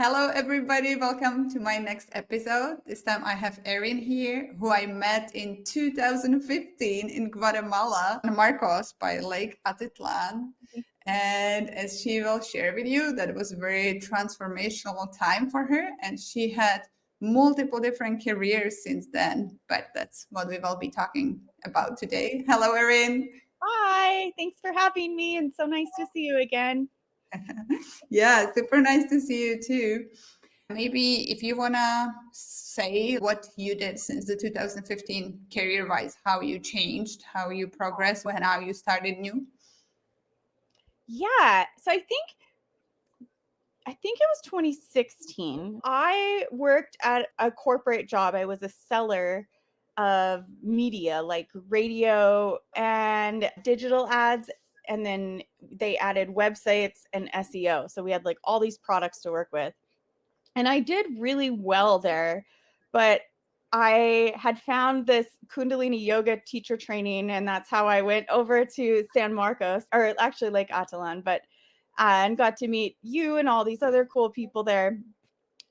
Hello, everybody. Welcome to my next episode. This time I have Erin here, who I met in 2015 in Guatemala, Marcos by Lake Atitlan. And as she will share with you, that it was a very transformational time for her. And she had multiple different careers since then. But that's what we will be talking about today. Hello, Erin. Hi, thanks for having me, and so nice to see you again. Yeah, super nice to see you too. Maybe if you want to say what you did since the 2015 career wise, how you changed, how you progressed, and how you started new. Yeah, so I think it was 2016. I worked at a corporate job. I was a seller of media like radio and digital ads, and then they added websites and SEO. So we had like all these products to work with. And I did really well there, but I had found this Kundalini yoga teacher training, and that's how I went over to San Marcos, or actually Lake Atalan, and got to meet you and all these other cool people there.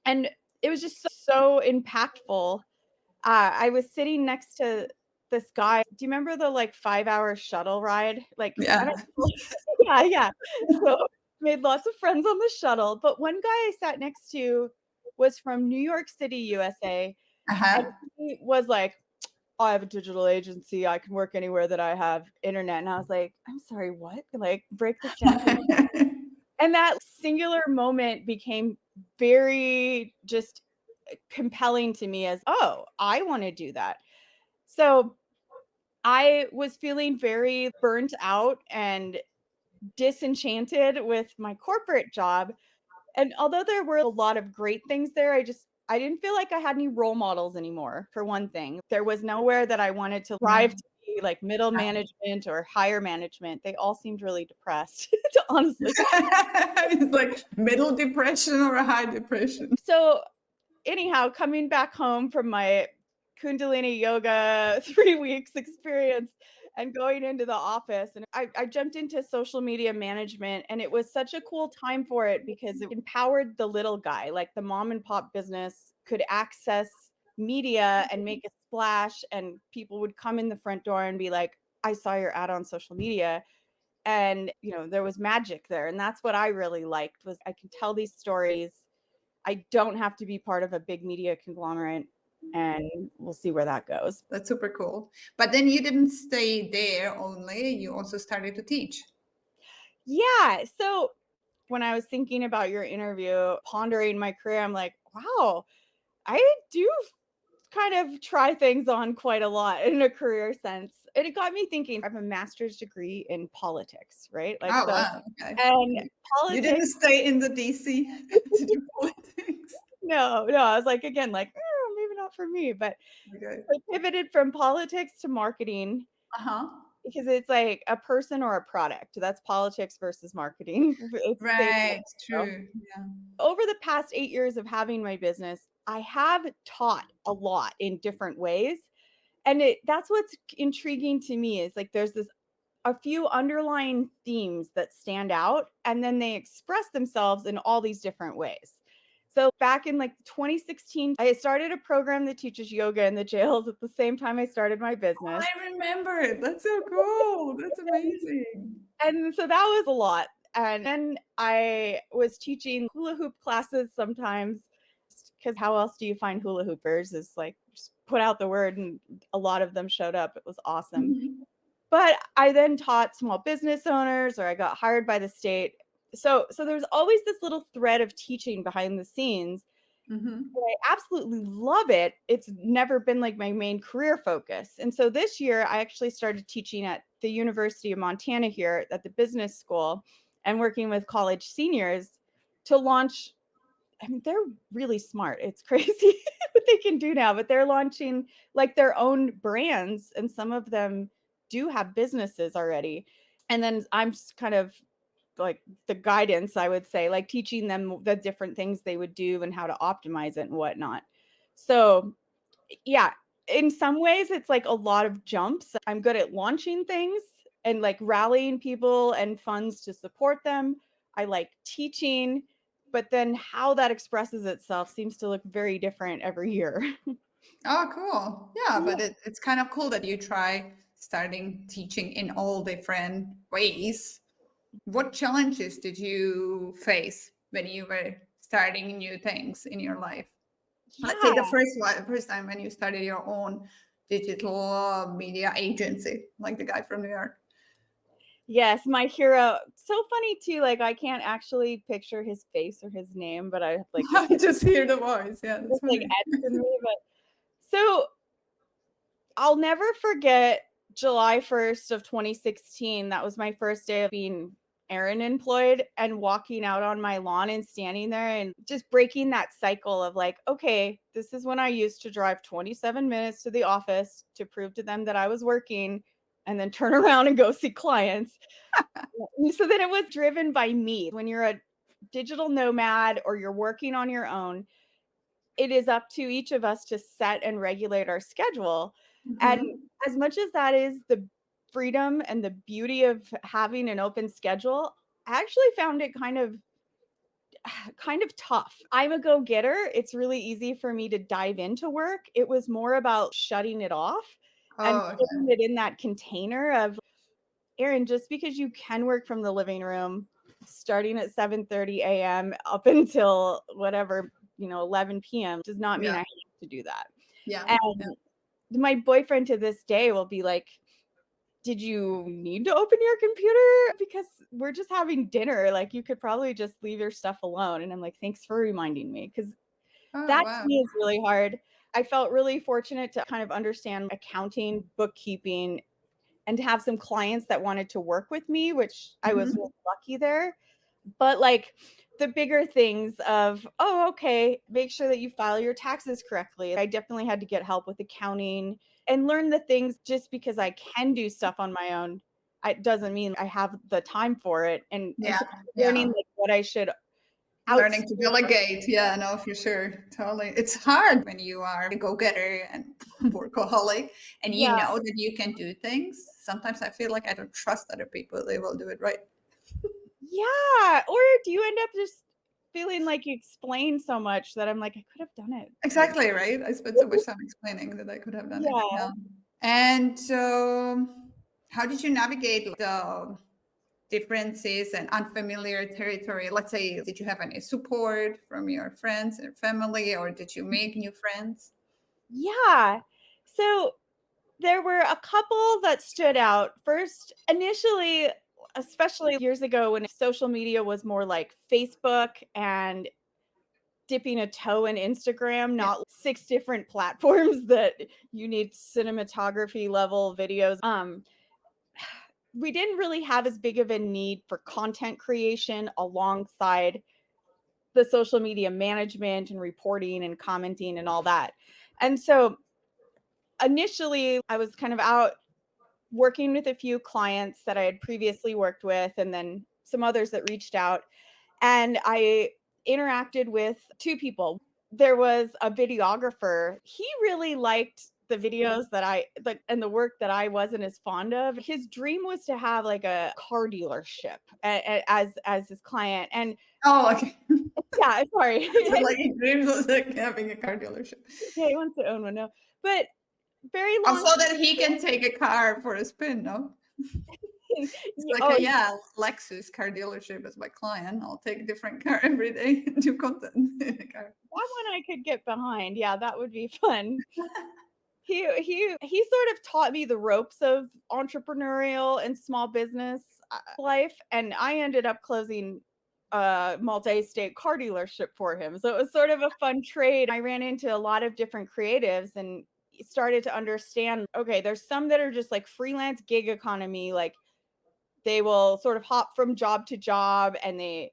And it was just so impactful. I was sitting next to this guy. Do you remember the like 5-hour shuttle ride? Like, I Yeah. don't know. Yeah. So made lots of friends on the shuttle. But one guy I sat next to was from New York City, USA. And Uh-huh. he was like, I have a digital agency. I can work anywhere that I have internet. And I was like, I'm sorry, what? Like, break this down to me. And that singular moment became very just compelling to me as, oh, I want to do that. So I was feeling very burnt out and disenchanted with my corporate job. And although there were a lot of great things there, I didn't feel like I had any role models anymore, for one thing. There was nowhere that I wanted to Yeah. thrive to be like middle management or higher management. They all seemed really depressed, honestly. It's like middle depression or a high depression. So anyhow, coming back home from my Kundalini yoga 3 weeks experience and going into the office, and I jumped into social media management, and it was such a cool time for it because it empowered the little guy, like the mom and pop business could access media and make a splash, and people would come in the front door and be like, I saw your ad on social media. And there was magic there, and that's what I really liked, was I can tell these stories. I don't have to be part of a big media conglomerate, and we'll see where that goes. That's super cool. But then you didn't stay there only, you also started to teach. Yeah. So when I was thinking about your interview, pondering my career, I'm like, wow, I do kind of try things on quite a lot in a career sense. And it got me thinking, I have a master's degree in politics, right? Like, Oh, so, wow. Okay. and You didn't politics, stay in the DC to do politics. no, I was like, again, like, maybe not for me, but Okay. I pivoted from politics to marketing. Uh-huh. Because it's like a person or a product. That's politics versus marketing. It's the same Right. thing. True. Yeah. Over the past 8 years of having my business, I have taught a lot in different ways. And that's what's intriguing to me, is like there's a few underlying themes that stand out, and then they express themselves in all these different ways. So back in like 2016, I started a program that teaches yoga in the jails at the same time I started my business. I remember it. That's so cool. That's amazing. And so that was a lot. And then I was teaching hula hoop classes sometimes, because how else do you find hula hoopers? Is like just put out the word, and a lot of them showed up. It was awesome. Mhm. But I then taught small business owners, or I got hired by the state. So there's always this little thread of teaching behind the scenes. Mhm. I absolutely love it. It's never been like my main career focus. And so this year I actually started teaching at the University of Montana here at the business school, and working with college seniors to launch. I mean, they're really smart. It's crazy what they can do now, but they're launching like their own brands, and some of them do have businesses already. And then I'm just kind of like the guidance, I would say, like teaching them the different things they would do and how to optimize it and whatnot. So yeah, in some ways it's like a lot of jumps. I'm good at launching things and like rallying people and funds to support them. I like teaching. but then how that expresses itself seems to look very different every year. Oh, cool. Yeah, Yeah. but it's kind of cool that you try starting teaching in all different ways. What challenges did you face when you were starting new things in your life? Let's say the Yeah. first time when you started your own digital media agency, like the guy from New York. Yes, my hero. So funny too, like I can't actually picture his face or his name, but I like just I just hear the voice. Yeah, that's like funny. etched in me. But so I'll never forget July 1st of 2016. That was my first day of being Erin employed and walking out on my lawn and standing there and just breaking that cycle of like, okay, this is when I used to drive 27 minutes to the office to prove to them that I was working and then turn around and go see clients. So then it was driven by me. When you're a digital nomad or you're working on your own, it is up to each of us to set and regulate our schedule. And Hmm. as much as that is the freedom and the beauty of having an open schedule, I actually found it kind of tough. I'm a go-getter. It's really easy for me to dive into work. It was more about shutting it off and Oh, okay. putting it in that container of Erin, just because you can work from the living room starting at 7:30 a.m. up until whatever, 11 p.m. does not mean Yeah, I have to do that. yeah, yeah. And my boyfriend to this day will be like, "Did you need to open your computer? Because we're just having dinner. Like, you could probably just leave your stuff alone." And I'm like, "Thanks for reminding me." Because Oh, that to wow. me is really hard. I felt really fortunate to kind of understand accounting, bookkeeping, and to have some clients that wanted to work with me, which I was really Hmm. lucky there. But like the bigger things of, oh, okay, make sure that you file your taxes correctly. I definitely had to get help with accounting and learn the things. Just because I can do stuff on my own, it doesn't mean I have the time for it. And Yeah, so learning yeah. like what I should Learning to outsource. delegate. Yeah, no, for sure. Totally. It's hard when you are a go-getter and workaholic and you Yeah. know that you can do things. Sometimes I feel like I don't trust other people. They will do it right. Yeah. Or do you end up just feeling like you explain so much that I'm like, I could have done it. Like, Exactly, right? I spent so much time explaining that I could have done it. yeah. Yeah. And so, how did you navigate the differences and unfamiliar territory? Let's say, did you have any support from your friends and family, or did you make new friends? Yeah. So there were a couple that stood out. First, initially, especially years ago when social media was more like Facebook and dipping a toe in Instagram, Yeah. not six different platforms that you need cinematography level videos. We didn't really have as big of a need for content creation alongside the social media management and reporting and commenting and all that. And so initially, I was kind of out working with a few clients that I had previously worked with, and then some others that reached out. And I interacted with two people. There was a videographer. He really liked the videos that and the work that I wasn't as fond of. His dream was to have like a car dealership as his client. And Oh, okay. yeah, sorry. So, like, he dreams of like having a car dealership. Yeah, he wants to own one now. But very long. Also, that he can take a car for a spin, no? It's like, Oh, yeah, Lexus car dealership is my client. I'll take a different car every day and do content in a car. that one I could get behind. Yeah, that would be fun. He sort of taught me the ropes of entrepreneurial and small business life, and I ended up closing a multi-state car dealership for him. So it was sort of a fun trade. I ran into a lot of different creatives and started to understand, okay, there's some that are just like freelance gig economy, like they will sort of hop from job to job and they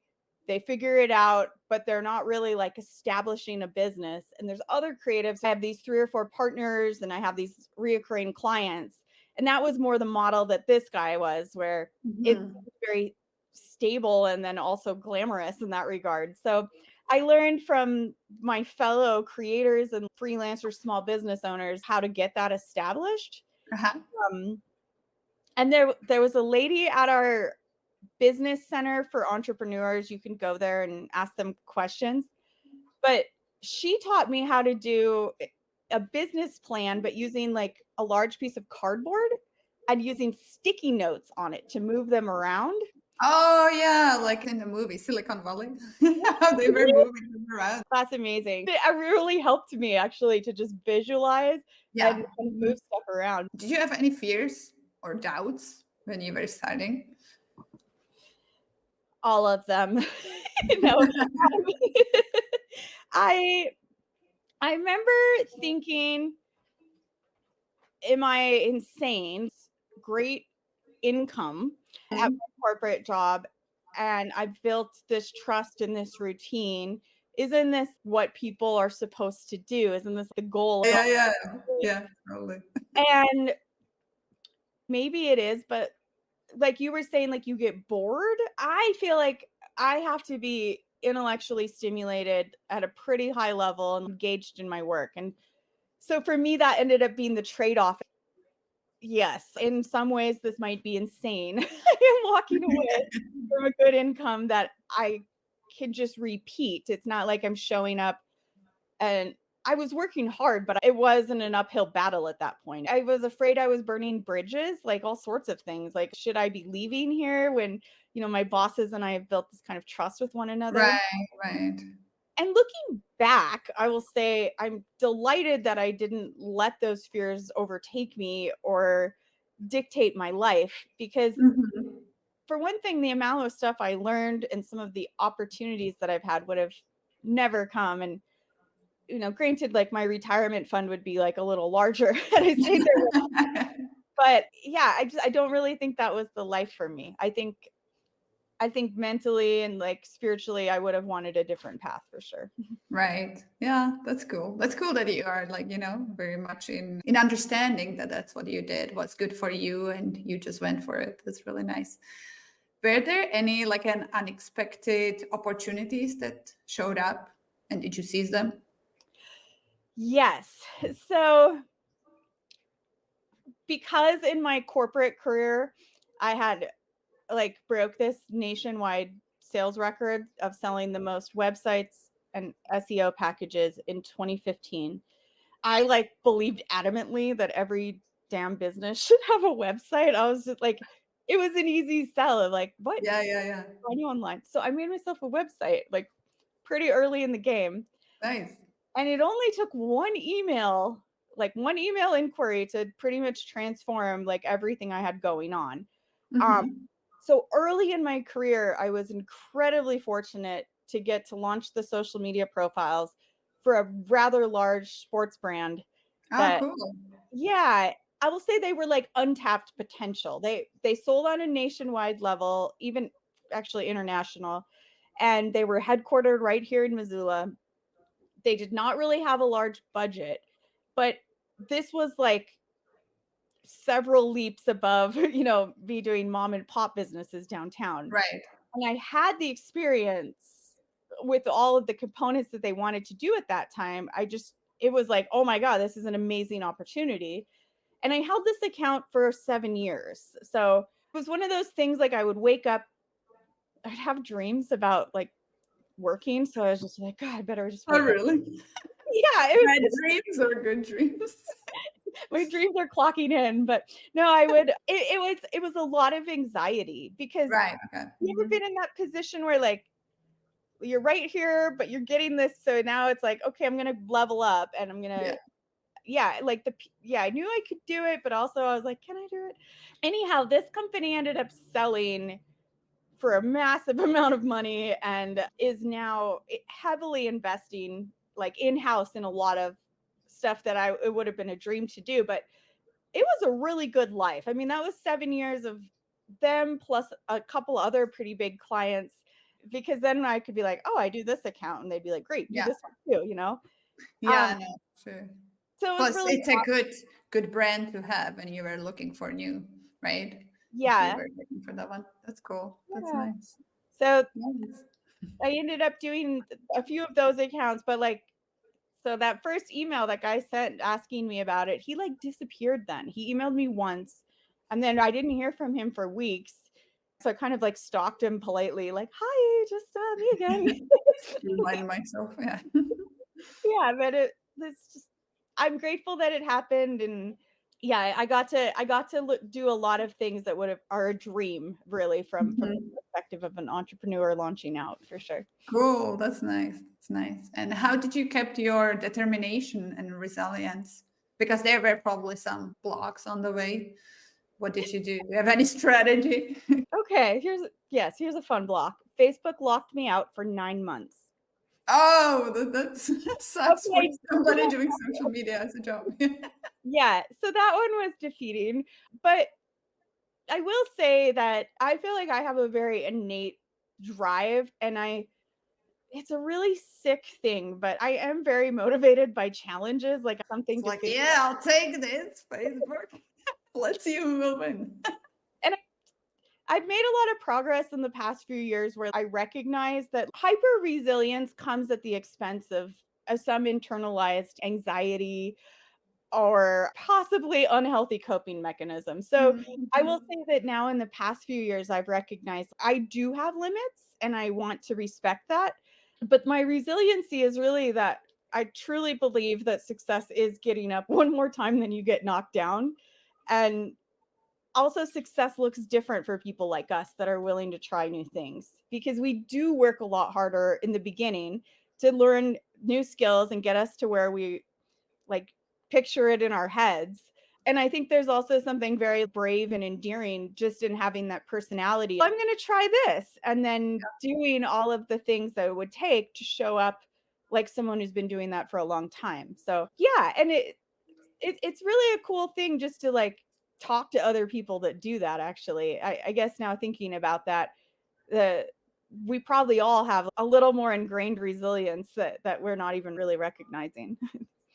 figure it out, but they're not really like establishing a business. And there's other creatives. I have these three or four partners and I have these reoccurring clients. And that was more the model that this guy was, where it's Mhm. very stable and then also glamorous in that regard. So I learned from my fellow creators and freelancers, small business owners, how to get that established. Uh-huh. Um, and there was a lady at our business center for entrepreneurs. You can go there and ask them questions. But she taught me how to do a business plan, but using like a large piece of cardboard and using sticky notes on it to move them around. Oh yeah, like in the movie Silicon Valley, how they were moving them around. That's amazing. It really helped me actually to just visualize Yeah. and move stuff around. Did you have any fears or doubts when you were starting? All of them. No. I remember thinking, am I insane? Great income at my corporate job, and I've built this trust in this routine. Isn't this what people are supposed to do? Isn't this the goal? Yeah, totally. And maybe it is, but like you were saying, like you get bored. I feel like I have to be intellectually stimulated at a pretty high level and engaged in my work. And so for me, that ended up being the trade-off. Yes, in some ways, this might be insane. I am walking away from a good income that I can just repeat. It's not like I'm showing up and I was working hard, but it wasn't an uphill battle at that point. I was afraid I was burning bridges, like all sorts of things. Like, should I be leaving here when, my bosses and I have built this kind of trust with one another? Right. And looking back, I will say I'm delighted that I didn't let those fears overtake me or dictate my life, because for one thing, the amount of stuff I learned and some of the opportunities that I've had would have never come. And granted, like my retirement fund would be like a little larger had I stayed there. But yeah, I don't really think that was the life for me. I think mentally and like spiritually, I would have wanted a different path for sure. Right. Yeah, that's cool. That's cool that you are like, very much in understanding that that's what you did, what's good for you, and you just went for it. That's really nice. Were there any like an unexpected opportunities that showed up, and did you seize them? Yes. So because in my corporate career, I had like broke this nationwide sales record of selling the most websites and SEO packages in 2015. I like believed adamantly that every damn business should have a website. I was just like, it was an easy sell of like, what? Yeah. I do online. So I made myself a website like pretty early in the game. Nice. And it only took one email inquiry to pretty much transform like everything I had going on. So early in my career, I was incredibly fortunate to get to launch the social media profiles for a rather large sports brand. Oh, cool. Yeah, I will say they were like untapped potential. They sold on a nationwide level, even actually international, and they were headquartered right here in Missoula. They did not really have a large budget, but this was like several leaps above, me doing mom and pop businesses downtown. Right. And I had the experience with all of the components that they wanted to do at that time. It was like, oh my God, this is an amazing opportunity. And I held this account for 7 years. So it was one of those things like I would wake up, I'd have dreams about like working. So I was just like, God, I better just Oh, wake up. really? Yeah, Bad dreams or good dreams? my dreams are clocking in, but no, I would. It was a lot of anxiety because Right. Okay. you ever been in that position where like you're right here, but you're getting this, so now it's like, okay, I'm gonna level up, and I'm gonna, I knew I could do it, but also I was like, can I do it? Anyhow, this company ended up selling for a massive amount of money and is now heavily investing like in-house in a lot of stuff that it would have been a dream to do, but it was a really good life. I mean, that was 7 years of them plus a couple other pretty big clients, because then I could be like, oh, I do this account, and they'd be like, great, do this one too, Yeah, no, sure. So Plus, really it's a good brand to have, and you were looking for new, right? Yeah. If you were looking for that one. That's cool. That's nice. So Nice. I ended up doing a few of those accounts, but like, so that first email that guy sent asking me about it, he like disappeared then. He emailed me once, and then I didn't hear from him for weeks. So I kind of like stalked him politely, like, hi, just me again. Remind myself. Yeah. Yeah, but it's just, I'm grateful that it happened. And yeah, I got to do a lot of things that are a dream, really, from the Mhm. perspective of an entrepreneur launching out, for sure. Cool. That's nice. That's nice. And how did you keep your determination and resilience? Because there were probably some blocks on the way. What did you do? Do you have any strategy? Okay, here's a fun block. Facebook locked me out for 9 months. Oh, that sucks for Okay, somebody doing social media as a job. yeah, so that one was defeating, but I will say that I feel like I have a very innate drive, and it's a really sick thing, but I am very motivated by challenges, like It's something to like, figure. yeah, I'll take this, Facebook. Let's see who will win. And I've made a lot of progress in the past few years where I recognize that hyper resilience comes at the expense of some internalized anxiety or possibly unhealthy coping mechanisms. So I will Mhm. say that now in the past few years, I've recognized I do have limits and I want to respect that. But my resiliency is really that I truly believe that success is getting up one more time than you get knocked down. And also, success looks different for people like us that are willing to try new things, because we do work a lot harder in the beginning to learn new skills and get us to where we like picture it in our heads. And I think there's also something very brave and endearing just in having that personality. I'm going to try this, and then doing all of the things that it would take to show up like someone who's been doing that for a long time. So, yeah, and it's really a cool thing just to like talk to other people that do that. Actually, I guess now thinking about that, the we probably all have a little more ingrained resilience that we're not even really recognizing.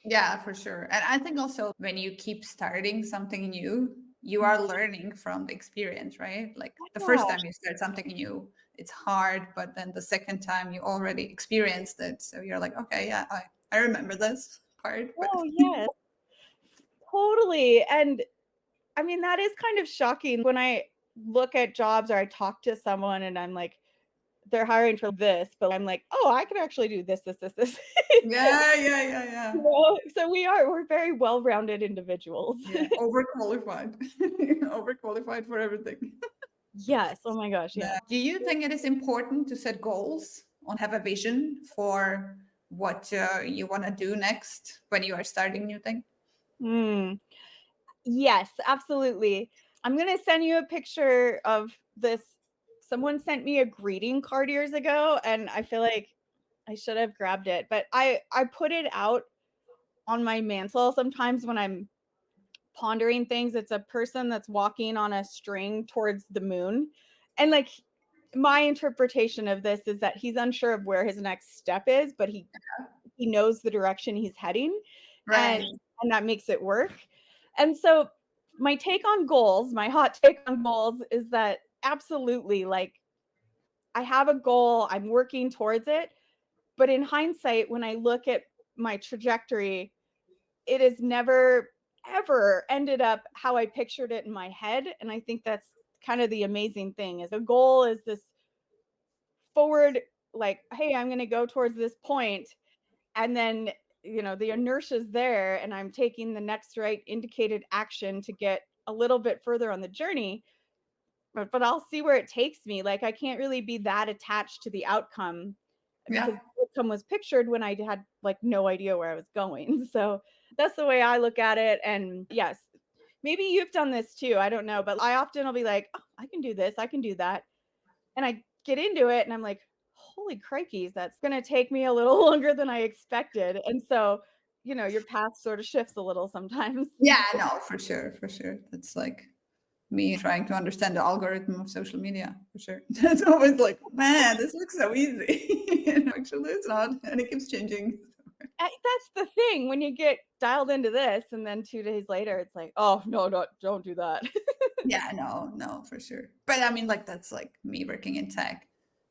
Yeah, for sure. And I think also when you keep starting something new, you are learning from the experience, right? Like the first Yeah. time you start something new, it's hard, but then the second time you already experienced it. So you're like, okay, yeah, I remember this part, but Oh, yes, totally. And I mean, that is kind of shocking when I look at jobs or I talk to someone and I'm like, they're hiring for this, but I'm like, oh, I can actually do this, this, this, this. yeah, yeah, yeah, yeah. So we're very well-rounded individuals. Yeah, overqualified. Overqualified for everything. Yes. Oh my gosh. Yeah. Do you think it is important to set goals or have a vision for what you want to do next when you are starting new thing? Mm. Yes, absolutely. I'm gonna send you a picture of this. Someone sent me a greeting card years ago, and I feel like I should have grabbed it, but I put it out on my mantle sometimes when I'm pondering things. It's a person that's walking on a string towards the moon. And like my interpretation of this is that he's unsure of where his next step is, but he knows the direction he's heading, and Right. that makes it work. And so my take on goals, my hot take on goals is that absolutely, like, I have a goal, I'm working towards it, but in hindsight when I look at my trajectory, it has never ever ended up how I pictured it in my head. And I think that's kind of the amazing thing is a goal is this forward, like, hey, I'm going to go towards this point, and then the inertia is there and I'm taking the next right indicated action to get a little bit further on the journey, but I'll see where it takes me. Like, I can't really be that attached to the outcome because Yeah. the outcome was pictured when I had like no idea where I was going. So that's the way I look at it. And yes, maybe you've done this too. I don't know, but I often will be like, oh, I can do this, I can do that. And I get into it and I'm like, holy crikeys, that's going to take me a little longer than I expected. And so, your path sort of shifts a little sometimes. Yeah, no, for sure, for sure. That's like me trying to understand the algorithm of social media, for sure. That's always like, man, this looks so easy. And actually, it's not, and it keeps changing. That's the thing when you get dialed into this, and then 2 days later, it's like, oh, no, no, don't do that. Yeah, no, no, for sure. But I mean, like, that's like me working in tech.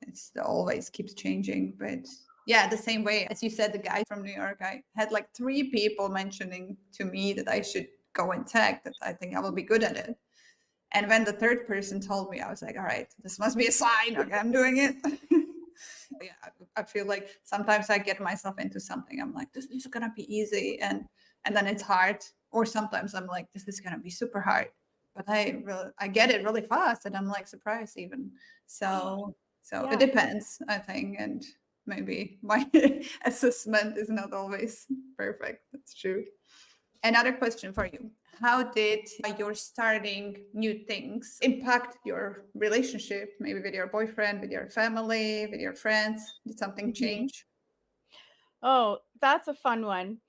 It's always keeps changing. But yeah, the same way as you said, the guy from New York, I had like 3 people mentioning to me that I should go in tech, that I think I will be good at it. And when the third person told me, I was like, all right, this must be a sign. Okay, I'm doing it. Yeah, I feel like sometimes I get myself into something. I'm like, this is gonna be easy, and then it's hard. Or sometimes I'm like, this is gonna be super hard. But I get it really fast, and I'm like surprised even. So it Yeah. depends, I think, and maybe my assessment is not always perfect. That's true. Another question for you. How did your starting new things impact your relationship, maybe with your boyfriend, with your family, with your friends? Did something Mhm. change? Oh, that's a fun one.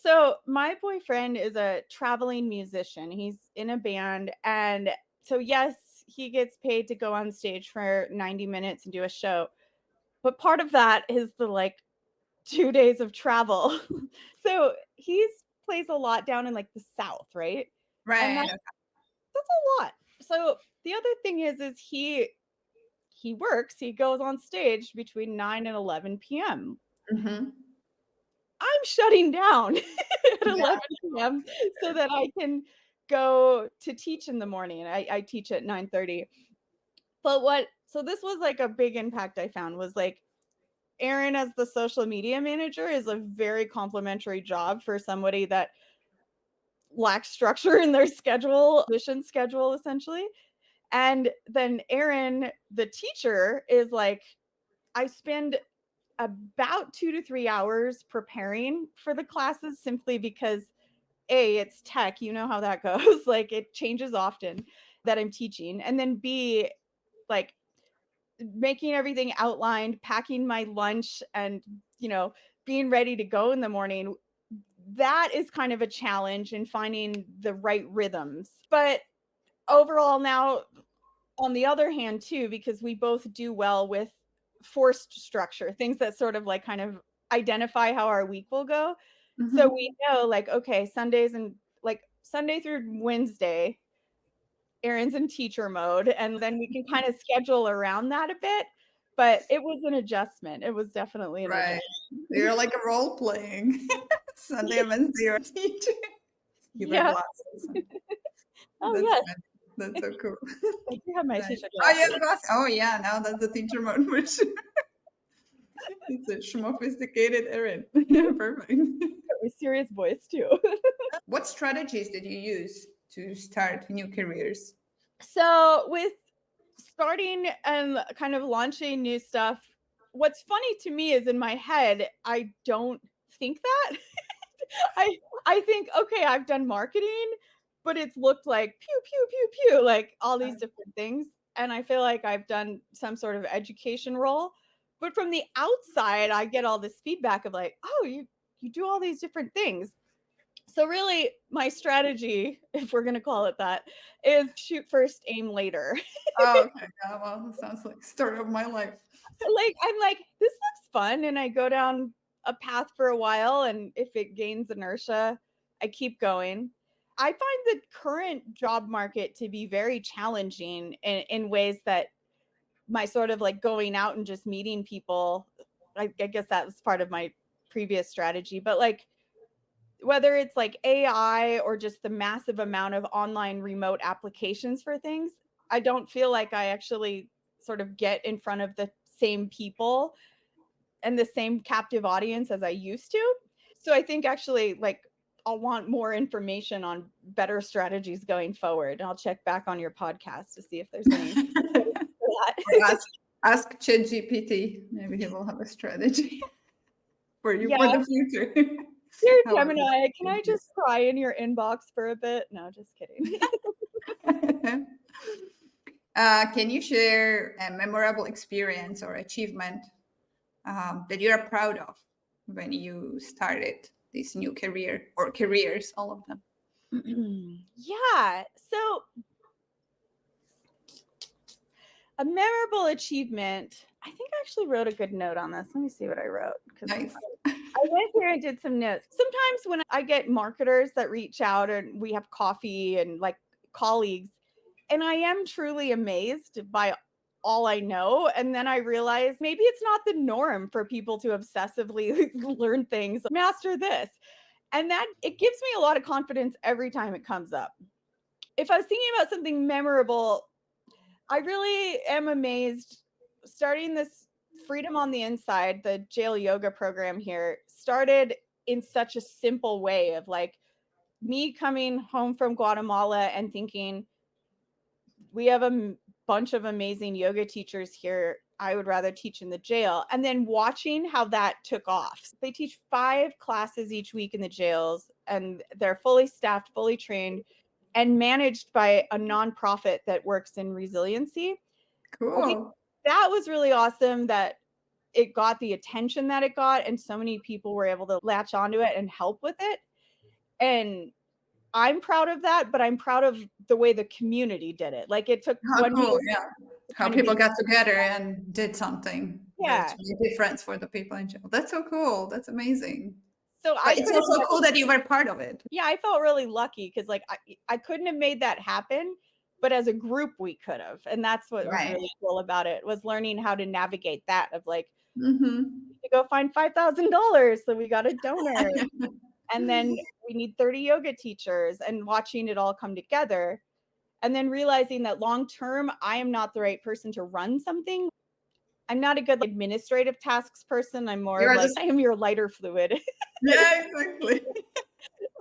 So, my boyfriend is a traveling musician. He's in a band. And so, yes, he gets paid to go on stage for 90 minutes and do a show. But part of that is the like 2 days of travel. So, he's plays a lot down in like the South, right? And Right. that's a lot. So, the other thing is he works, he goes on stage between 9 and 11 p.m. Mm-hmm. I'm shutting down at Yeah. 11 p.m. so that I can go to teach in the morning. I teach at 9:30. But so this was like a big impact I found was like Erin as the social media manager is a very complimentary job for somebody that lacks structure in their mission schedule essentially. And then Erin, the teacher, is like, I spend about 2 to 3 hours preparing for the classes simply because A, it's tech, you know how that goes. Like it changes often that I'm teaching. And then B, like making everything outlined, packing my lunch and, you know, being ready to go in the morning. That is kind of a challenge in finding the right rhythms. But overall, now, on the other hand, too, because we both do well with forced structure, things that sort of like kind of identify how our week will go. So Mm-hmm. we know, like, okay, Sundays and like Sunday through Wednesday, Erin's in teacher mode, and then we can kind of schedule around that a bit. But it was an adjustment. It was definitely an Right. adjustment. You're like a role playing. Sunday and Wednesday, you're a teacher. You wear Yeah. glasses. Oh, That's yes. fun. That's so cool. I do have my Nice. teacher Oh yeah, glasses. glasses. Oh yeah, now that's the teacher mode for sure. It's a sophisticated Erin. Perfect. My serious voice, too. What strategies did you use to start new careers? So with starting and kind of launching new stuff, what's funny to me is in my head, I don't think that. I I think, okay, I've done marketing, but it's looked like pew pew pew pew, like all these different things. And I feel like I've done some sort of education role. But from the outside, I get all this feedback of like, oh, you do all these different things. So really my strategy, if we're going to call it that, is shoot first, aim later. Oh, okay. Yeah, well, that sounds like story of my life. Like I'm like, this looks fun, and I go down a path for a while, and if it gains inertia, I keep going. I find the current job market to be very challenging in ways that my sort of like going out and just meeting people, I guess that was part of my previous strategy, but like whether it's like AI or just the massive amount of online remote applications for things, I don't feel like I actually sort of get in front of the same people and the same captive audience as I used to. So I think actually like I'll want more information on better strategies going forward. And I'll check back on your podcast to see if there's any for Or that. ask ChatGPT. Maybe he will have a strategy for you Yeah, for the future. dear How are you? Gemini, can I just cry in your inbox for a bit? No, just kidding. Can you share a memorable experience or achievement that you're proud of when you started this new career or careers, all of them? Yeah. So a memorable achievement. I think I actually wrote a good note on this. Let me see what I wrote because Nice. I went here and did some notes. Sometimes when I get marketers that reach out and we have coffee and like colleagues, and I am truly amazed by all I know. And then I realize maybe it's not the norm for people to obsessively learn things, master this. And that it gives me a lot of confidence every time it comes up. if I was thinking about something memorable, I really am amazed starting this Freedom on the Inside, the jail yoga program here, started in such a simple way of like me coming home from Guatemala and thinking, we have a bunch of amazing yoga teachers here. I would rather teach in the jail. And then watching how that took off. They teach 5 classes each week in the jails, and they're fully staffed, fully trained, and managed by a nonprofit that works in resiliency. I think Cool. that was really awesome that it got the attention that it got, and so many people were able to latch onto it and help with it. And I'm proud of that, but I'm proud of the way the community did it. Like it took How 1 cool, year yeah. to How kind of people get, got together and did something that yeah. made a difference for the people in jail. That's so cool. That's amazing. So But I it's couldn't, also cool that you were part of it. yeah, I felt really lucky because like I couldn't have made that happen, but as a group we could have. And that's what was Right. really cool about it, was learning how to navigate that of like Mm-hmm. to go find $5,000. So we got a donor. And then we need 30 yoga teachers, and watching it all come together. And then realizing that long term, I am not the right person to run something. I'm not a good administrative tasks person. I'm more of You're like, just I am your lighter fluid. yeah, exactly.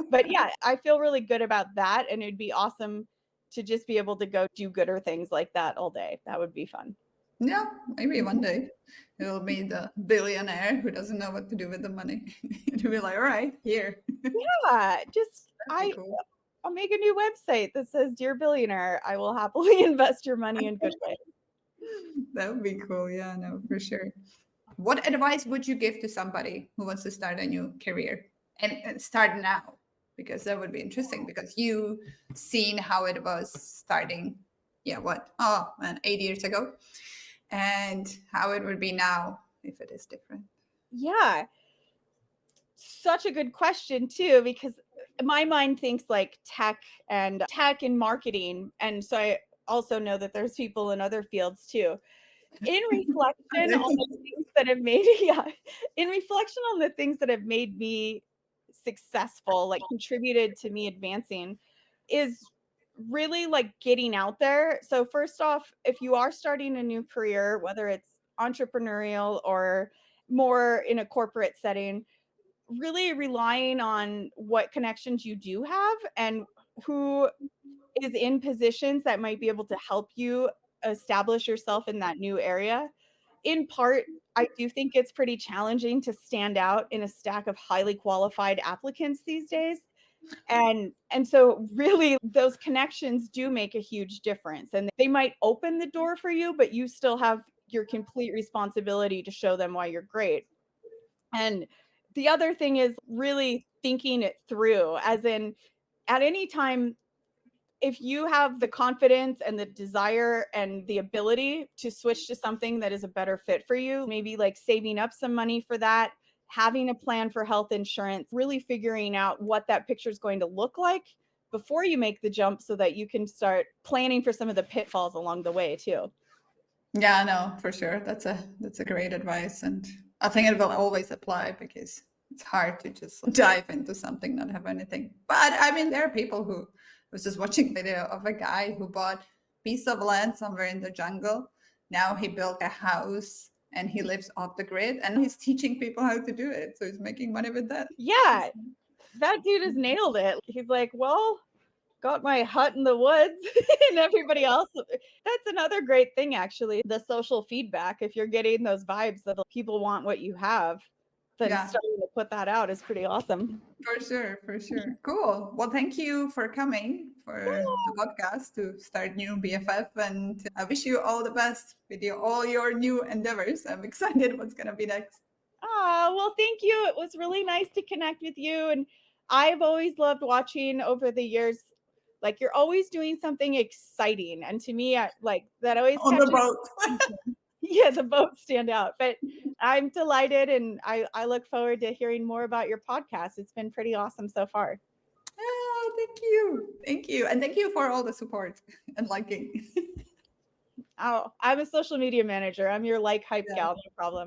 But yeah, I feel really good about that. And it'd be awesome to just be able to go do gooder things like that all day. That would be fun. Yeah, maybe one day you'll be the billionaire who doesn't know what to do with the money. You'll be like, all right, here. Yeah, just That'd be cool. I'll make a new website that says, "Dear Billionaire, I will happily invest your money in good ways." That would be cool. Yeah, no, for sure. What advice would you give to somebody who wants to start a new career and start now? Because that would be interesting because you seen how it was starting, yeah, what? Oh, man, 8 years ago, and how it would be now if it is different. Yeah, such a good question too, because my mind thinks like tech and marketing. And so I also know that there's people in other fields too. In reflection on the things that have made yeah, in reflection on the things that have made me successful, like contributed to me advancing, is really like getting out there. So first off, if you are starting a new career, whether it's entrepreneurial or more in a corporate setting, really relying on what connections you do have and who is in positions that might be able to help you establish yourself in that new area. In part, I do think it's pretty challenging to stand out in a stack of highly qualified applicants these days. And so really those connections do make a huge difference, and they might open the door for you, but you still have your complete responsibility to show them why you're great. And the other thing is really thinking it through, as in at any time, if you have the confidence and the desire and the ability to switch to something that is a better fit for you, maybe like saving up some money for that, having a plan for health insurance, really figuring out what that picture is going to look like before you make the jump so that you can start planning for some of the pitfalls along the way too. Yeah, no, for sure. That's a great advice, and I think it will always apply because it's hard to just dive into something not have anything. But I mean, there are people who I was just watching a video of a guy who bought a piece of land somewhere in the jungle. Now he built a house and he lives off the grid, and he's teaching people how to do it. So he's making money with that. Yeah, that dude has nailed it. He's like, well, got my hut in the woods and everybody else. That's another great thing, actually. The social feedback. If you're getting those vibes that people want what you have, then Yeah, starting to put that out is pretty awesome. for sure, for sure. Cool. Well, thank you for coming for the podcast to start new BFF, and I wish you all the best with all your new endeavors. I'm excited what's gonna be next. Oh, well, thank you. It was really nice to connect with you. And I've always loved watching over the years. Like you're always doing something exciting. And to me, like that always On the catches boat. yeah, the both stand out. But I'm delighted, and I look forward to hearing more about your podcast. It's been pretty awesome so far. Oh, thank you. Thank you. And thank you for all the support and liking. Oh, I'm a social media manager. I'm your like hype Yeah. gal, no problem.